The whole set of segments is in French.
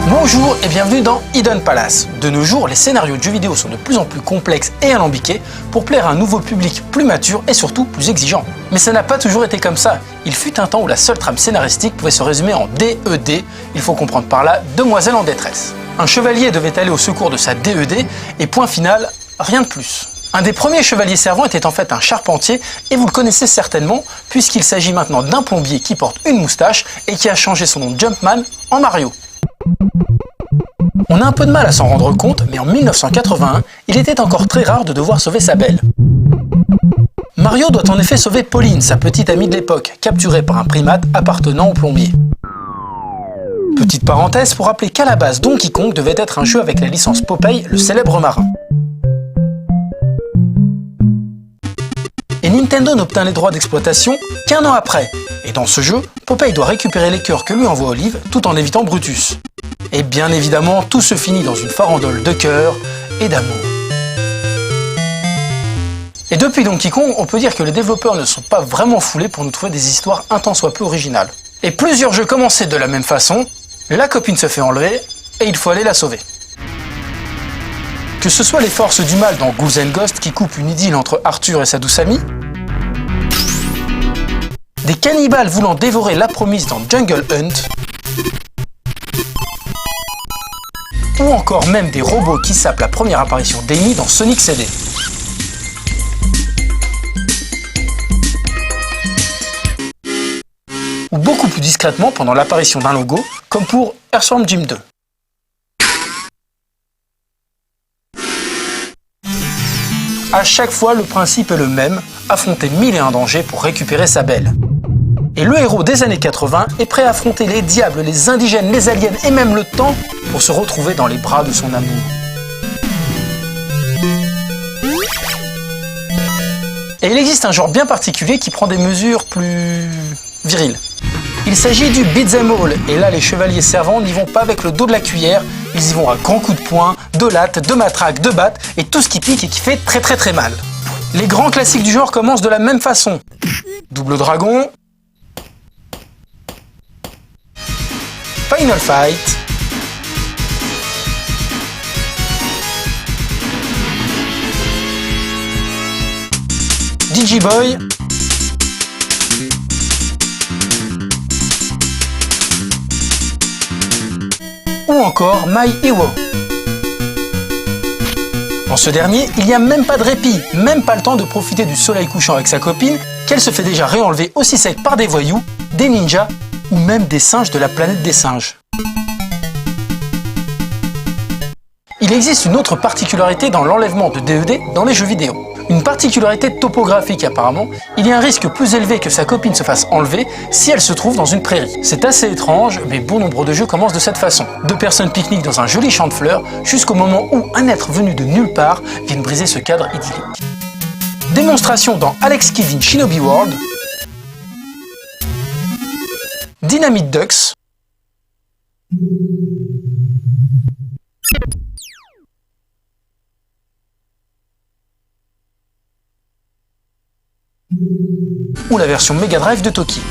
Bonjour et bienvenue dans Hidden Palace. De nos jours, les scénarios de jeux vidéo sont de plus en plus complexes et alambiqués pour plaire à un nouveau public plus mature et surtout plus exigeant. Mais ça n'a pas toujours été comme ça. Il fut un temps où la seule trame scénaristique pouvait se résumer en DED, il faut comprendre par là Demoiselle en détresse. Un chevalier devait aller au secours de sa DED et point final, rien de plus. Un des premiers chevaliers servants était en fait un charpentier et vous le connaissez certainement puisqu'il s'agit maintenant d'un plombier qui porte une moustache et qui a changé son nom de Jumpman en Mario. On a un peu de mal à s'en rendre compte, mais en 1981, il était encore très rare de devoir sauver sa belle. Mario doit en effet sauver Pauline, sa petite amie de l'époque, capturée par un primate appartenant au plombier. Petite parenthèse pour rappeler qu'à la base, Donkey Kong devait être un jeu avec la licence Popeye, le célèbre marin. Et Nintendo n'obtint les droits d'exploitation qu'un an après. Et dans ce jeu, Popeye doit récupérer les cœurs que lui envoie Olive tout en évitant Brutus. Et bien évidemment, tout se finit dans une farandole de cœurs et d'amour. Et depuis Donkey Kong, on peut dire que les développeurs ne sont pas vraiment foulés pour nous trouver des histoires un tant soit peu originales. Et plusieurs jeux commençaient de la même façon, la copine se fait enlever et il faut aller la sauver. Que ce soit les forces du mal dans Ghouls and Ghosts qui coupent une idylle entre Arthur et sa douce amie, des cannibales voulant dévorer la promise dans Jungle Hunt, ou encore même des robots qui sapent la première apparition d'Amy dans Sonic CD. Ou beaucoup plus discrètement pendant l'apparition d'un logo, comme pour Earthworm Jim 2. À chaque fois, le principe est le même, affronter 1001 dangers pour récupérer sa belle. Et le héros des années 80 est prêt à affronter les diables, les indigènes, les aliens et même le temps pour se retrouver dans les bras de son amour. Et il existe un genre bien particulier qui prend des mesures plus viriles. Il s'agit du beat'em all, et là les chevaliers servants n'y vont pas avec le dos de la cuillère, ils y vont à grands coups de poing, de latte, de matraque, de batte et tout ce qui pique et qui fait très mal. Les grands classiques du genre commencent de la même façon. Double Dragon, Final Fight, Digiboy, ou encore My Hero. Dans ce dernier, il n'y a même pas de répit, même pas le temps de profiter du soleil couchant avec sa copine, qu'elle se fait déjà réenlever aussi sec par des voyous, des ninjas ou même des singes de la planète des singes. Il existe une autre particularité dans l'enlèvement de DED dans les jeux vidéo. Une particularité topographique apparemment, il y a un risque plus élevé que sa copine se fasse enlever si elle se trouve dans une prairie. C'est assez étrange, mais bon nombre de jeux commencent de cette façon. Deux personnes pique-niquent dans un joli champ de fleurs, jusqu'au moment où un être venu de nulle part vient briser ce cadre idyllique. Démonstration dans Alex Kidd in Shinobi World, Dynamite Ducks, ou la version Mega Drive de Toki.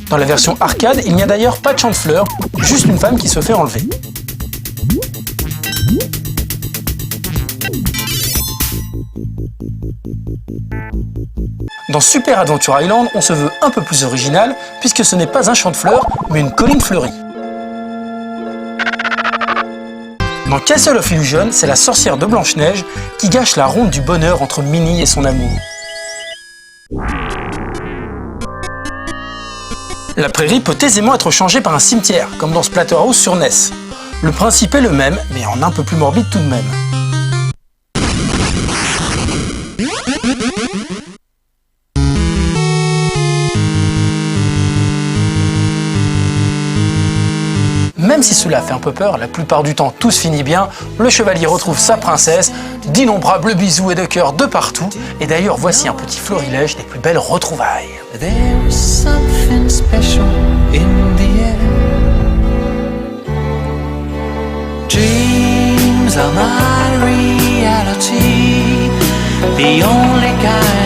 Dans la version arcade, il n'y a d'ailleurs pas de chant de fleurs, juste une femme qui se fait enlever. Dans Super Adventure Island, on se veut un peu plus original, puisque ce n'est pas un champ de fleurs, mais une colline fleurie. Dans Castle of Illusion, c'est la sorcière de Blanche-Neige qui gâche la ronde du bonheur entre Minnie et son amour. La prairie peut aisément être changée par un cimetière, comme dans Splatterhouse sur NES. Le principe est le même, mais en un peu plus morbide tout de même. Même si cela fait un peu peur, la plupart du temps tout se finit bien, le chevalier retrouve sa princesse, d'innombrables bisous et de cœurs de partout, et d'ailleurs voici un petit florilège des plus belles retrouvailles. There is something special in the air. Dreams are my reality, the only kind